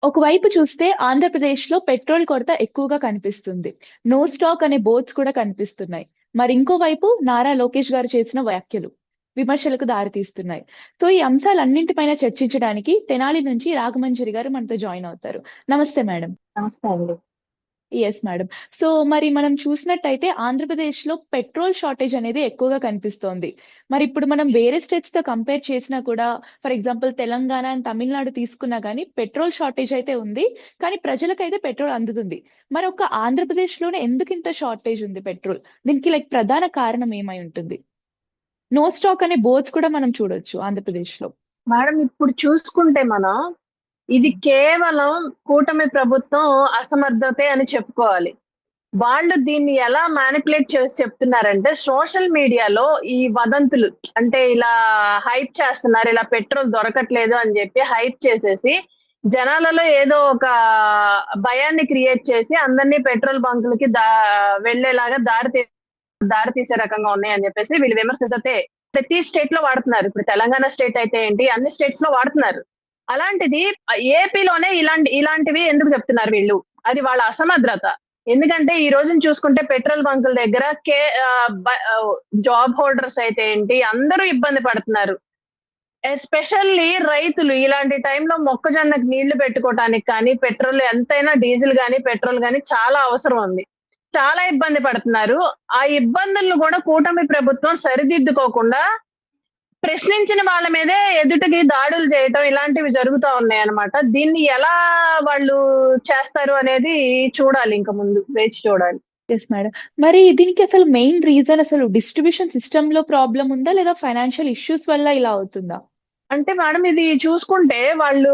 ఒకవైపు చూస్తే ఆంధ్రప్రదేశ్‌లో పెట్రోల్ కొరత ఎక్కువగా కనిపిస్తుంది. నో స్టాక్ అనే బోర్డ్స్ కూడా కనిపిస్తున్నాయి. మరి ఇంకోవైపు నారా లోకేష్ గారు చేసిన వ్యాఖ్యలు విమర్శలకు దారితీస్తున్నాయి. సో, ఈ అంశాలన్నింటిపైన చర్చించడానికి తెనాలి నుంచి రాఘమంజరి గారు మనతో జాయిన్ అవుతారు. నమస్తే మేడం. నమస్తే అండి. Yes madam. సో, మరి మనం చూసినట్టయితే ఆంధ్రప్రదేశ్‌లో పెట్రోల్ షార్టేజ్ అనేది ఎక్కువగా కనిపిస్తోంది. మరిప్పుడు మనం వేరే స్టేట్స్‌తో కంపేర్ చేసినా కూడా for example Telangana and Tamil Nadu తీసుకున్నా గానీ పెట్రోల్ షార్టేజ్ అయితే ఉంది. కానీ ప్రజలకైతే పెట్రోల్ అందుతుంది. మరి ఒక్క ఆంధ్రప్రదేశ్‌లోనే ఎందుకింత షార్టేజ్ ఉంది పెట్రోల్? దీనికి ప్రధాన కారణం ఏమై ఉంటుంది? నో స్టాక్ అనే బోర్డ్స్ కూడా మనం చూడొచ్చు ఆంధ్రప్రదేశ్‌లో. మేడం ఇప్పుడు చూసుకుంటే మనం ఇది కేవలం కూటమి ప్రభుత్వం అసమర్థతే అని చెప్పుకోవాలి. వాళ్ళు దీన్ని ఎలా మానిప్యులేట్ చేసి చెప్తున్నారంటే సోషల్ మీడియాలో ఈ వదంతులు అంటే ఇలా హైప్ చేస్తున్నారు. ఇలా పెట్రోల్ దొరకట్లేదు అని చెప్పి హైప్ చేసేసి జనాలలో ఏదో ఒక భయాన్ని క్రియేట్ చేసి అందరినీ పెట్రోల్ బంకులకి వెళ్ళేలాగా దారి తీసే రకంగా ఉన్నాయని చెప్పేసి వీళ్ళు విమర్శిస్తే ప్రతి స్టేట్ లో వాడుతున్నారు. ఇప్పుడు తెలంగాణ స్టేట్ అయితే ఏంటి, అన్ని స్టేట్స్ లో వాడుతున్నారు. అలాంటిది ఏపీలోనే ఇలాంటివి ఎందుకు చెప్తున్నారు వీళ్ళు? అది వాళ్ళ అసమర్థత. ఎందుకంటే ఈ రోజున చూసుకుంటే పెట్రోల్ బంకుల దగ్గర జాబ్ హోల్డర్స్ అయితే ఏంటి అందరూ ఇబ్బంది పడుతున్నారు. ఎస్పెషల్లీ రైతులు ఇలాంటి టైంలో మొక్కజొన్నకు నీళ్లు పెట్టుకోవటానికి కానీ, పెట్రోల్ ఎంతైనా డీజిల్ గాని, పెట్రోల్ గాని చాలా అవసరం ఉంది. చాలా ఇబ్బంది పడుతున్నారు. ఆ ఇబ్బందులను కూడా కూటమి ప్రభుత్వం సరిదిద్దుకోకుండా ప్రశ్నించిన వాళ్ళ మీదే ఎదుటికి దాడులు చేయటం ఇలాంటివి జరుగుతా ఉన్నాయన్నమాట. దీన్ని ఎలా వాళ్ళు చేస్తారు అనేది చూడాలి, ఇంక ముందు వేచి చూడాలి. Yes madam. మరి దీనికి అసలు మెయిన్ రీజన్ అసలు డిస్ట్రిబ్యూషన్ సిస్టమ్‌లో ప్రాబ్లమ్ ఉందా? లేదా ఫైనాన్షియల్ ఇష్యూస్ వల్ల ఇలా అవుతుందా? అంటే మేడం ఇది చూసుకుంటే వాళ్ళు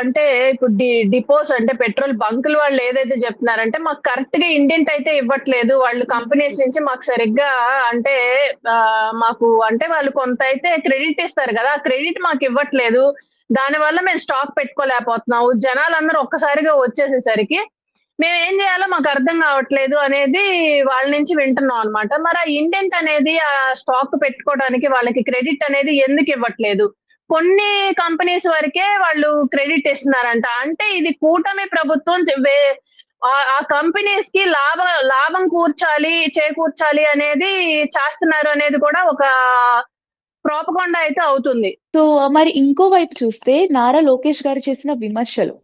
అంటే ఇప్పుడు డిపోస్ అంటే పెట్రోల్ బంకులు వాళ్ళు ఏదైతే చెప్తున్నారంటే మాకు కరెక్ట్ గా ఇండెంట్ అయితే ఇవ్వట్లేదు. వాళ్ళు కంపెనీస్ నుంచి మాకు సరిగ్గా అంటే మాకు అంటే వాళ్ళు కొంత అయితే క్రెడిట్ ఇస్తారు కదా! ఆ క్రెడిట్ మాకు ఇవ్వట్లేదు. దానివల్ల మేము స్టాక్ పెట్టుకోలేకపోతున్నాము. జనాలందరూ ఒక్కసారిగా వచ్చేసేసరికి మేమేం చేయాలో మాకు అర్థం కావట్లేదు అనేది వాళ్ళ నుంచి వింటున్నాం అన్నమాట. మరి ఆ ఇండెంట్ అనేది ఆ స్టాక్ పెట్టుకోవడానికి వాళ్ళకి క్రెడిట్ అనేది ఎందుకు ఇవ్వట్లేదు? కొన్ని కంపెనీస్ వరకే వాళ్ళు క్రెడిట్ ఇస్తున్నారంట. అంటే ఇది కూటమి ప్రభుత్వం ఆ కంపెనీస్ కి లాభం చేకూర్చాలి అనేది చేస్తున్నారు అనేది కూడా ఒక ప్రోపగండా అయితే అవుతుంది. సో, మరి ఇంకో వైపు చూస్తే నారా లోకేష్ గారు చేసిన విమర్శలు.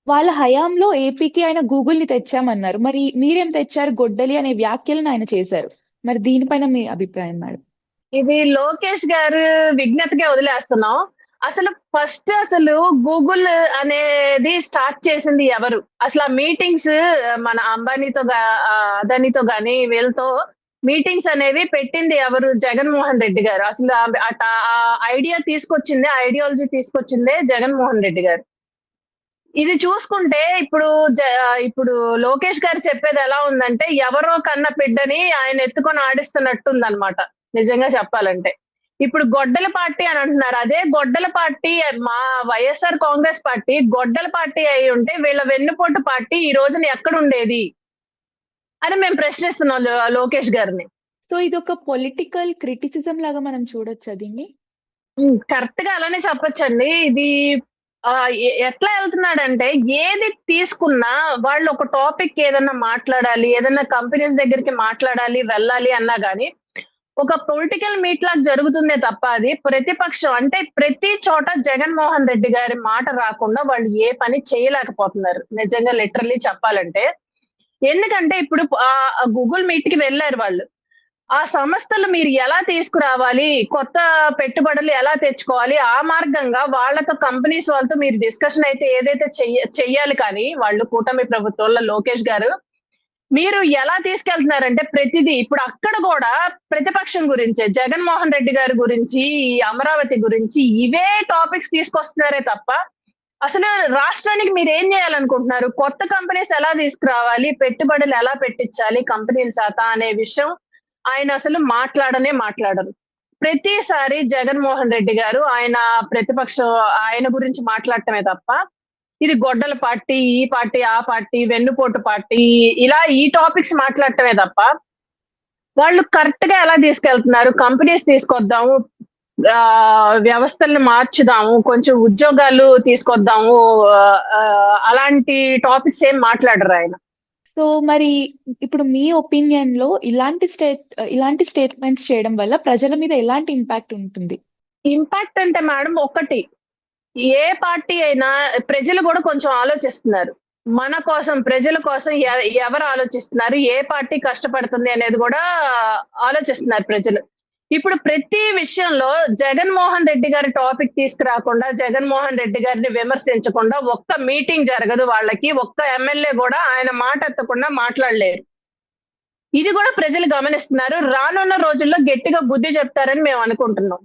వాళ్ళ హయాంలో ఏపీకి ఆయన గూగుల్‌ని తెచ్చామన్నారు. మరి మీరేం తెచ్చారు గొడ్డలి అనే వ్యాఖ్యలను ఆయన చేశారు. మరి దీనిపైన మీ అభిప్రాయం మేడం? ఇది లోకేష్ గారు విజ్ఞతగా వదిలేస్తున్నాం. అసలు గూగుల్ అనేది స్టార్ట్ చేసింది ఎవరు? అసలు ఆ మీటింగ్స్ మన అదానితో గాని వీళ్ళతో మీటింగ్స్ అనేవి పెట్టింది ఎవరు? జగన్మోహన్ రెడ్డి గారు. అసలు ఐడియాలజీ తీసుకొచ్చిందే జగన్మోహన్ రెడ్డి గారు. ఇది చూసుకుంటే ఇప్పుడు లోకేష్ గారు చెప్పేది ఎలా ఉందంటే ఎవరో కన్న బిడ్డని ఆయన ఎత్తుకొని ఆడిస్తున్నట్టుందన్నమాట. నిజంగా చెప్పాలంటే. ఇప్పుడు గొడ్డల పార్టీ అని అంటున్నారు. అదే గొడ్డల పార్టీ మా వైఎస్ఆర్ కాంగ్రెస్ పార్టీ గొడ్డల పార్టీ అయి ఉంటే వీళ్ళ వెన్నుపోటు పార్టీ ఈ రోజున ఎక్కడుండేది? అని మేము ప్రశ్నిస్తున్నాం లోకేష్ గారిని. సో, ఇదొక పొలిటికల్ క్రిటిసిజం లాగా మనం చూడొచ్చా దీన్ని? కరెక్ట్ గా అలానే చెప్పొచ్చండి. ఇది ఎట్లా ఎళ్తున్నాడంటే ఏది తీసుకున్నా వాళ్ళు ఒక టాపిక్ ఏదన్నా మాట్లాడాలి, ఏదన్నా కంపెనీస్ దగ్గరికి మాట్లాడాలి, వెళ్ళాలి అన్నా గాని ఒక పొలిటికల్ మీట్ లాగా జరుగుతుందే తప్ప అది ప్రతిపక్షం అంటే ప్రతి చోట జగన్మోహన్ రెడ్డి గారి మాట రాకుండా వాళ్ళు ఏ పని చేయలేకపోతున్నారు. నిజంగా లిటరల్లీ చెప్పాలంటే. ఎందుకంటే ఇప్పుడు గూగుల్ మీట్ కి వెళ్లారు వాళ్ళు. ఆ సంస్థలు మీరు ఎలా తీసుకురావాలి? కొత్త పెట్టుబడులు ఎలా తెచ్చుకోవాలి? ఆ మార్గంగా వాళ్ళతో కంపెనీస్ వాళ్ళతో మీరు డిస్కషన్ అయితే ఏదైతే చెయ్యాలి కానీ వాళ్ళు కూటమి ప్రభుత్వంలో లోకేష్ గారు మీరు ఎలా తీసుకెళ్తున్నారంటే ప్రతిదీ ఇప్పుడు అక్కడ కూడా ప్రతిపక్షం గురించే జగన్మోహన్ రెడ్డి గారి గురించి, ఈ అమరావతి గురించి ఇవే టాపిక్స్ తీసుకొస్తున్నారే తప్ప అసలు రాష్ట్రానికి మీరేం చేయాలనుకుంటున్నారు? కొత్త కంపెనీస్ ఎలా తీసుకురావాలి? పెట్టుబడులు ఎలా పెట్టించాలి కంపెనీల చేత అనే విషయం ఆయన అసలు మాట్లాడరు. ప్రతిసారి జగన్మోహన్ రెడ్డి గారు ఆయన గురించి మాట్లాడటమే తప్ప ఇది గొడ్డల పార్టీ, ఈ పార్టీ, ఆ పార్టీ, వెన్నుపోటు పార్టీ ఇలా ఈ టాపిక్స్ మాట్లాడటమే తప్ప వాళ్ళు కరెక్ట్ గా ఎలా తీసుకెళ్తున్నారు? కంపెనీస్ తీసుకొద్దాము, వ్యవస్థల్ని మార్చుదాము, కొంచెం ఉద్యోగాలు తీసుకొద్దాము అలాంటి టాపిక్స్ ఏం మాట్లాడరు ఆయన. సో మరి ఇప్పుడు మీ ఒపీనియన్‌లో ఇలాంటి స్టేట్‌మెంట్స్ చేయడం వల్ల ప్రజల మీద ఎలాంటి ఇంపాక్ట్ ఉంటుంది? ఇంపాక్ట్ అంటే మేడం ఒకటి, ఏ పార్టీ అయినా ప్రజలు కూడా కొంచెం ఆలోచిస్తున్నారు. మన కోసం, ప్రజల కోసం ఎవరు ఆలోచిస్తున్నారు? ఏ పార్టీ కష్టపడుతుంది అనేది గూడా ఆలోచిస్తున్నారు ప్రజలు. ఇప్పుడు ప్రతి విషయంలో జగన్మోహన్ రెడ్డి గారి టాపిక్ తీసుకురాకుండా, జగన్మోహన్ రెడ్డి గారిని విమర్శించకుండా ఒక్క మీటింగ్ జరగదు వాళ్ళకి. ఒక్క ఎమ్మెల్యే గూడా ఆయన మాట ఎత్తకుండా మాట్లాడలేరు. ఇది గూడా ప్రజలు గమనిస్తున్నారు. రానున్న రోజుల్లో గట్టిగా బుద్ధి చెప్తారని మేము అనుకుంటున్నాం.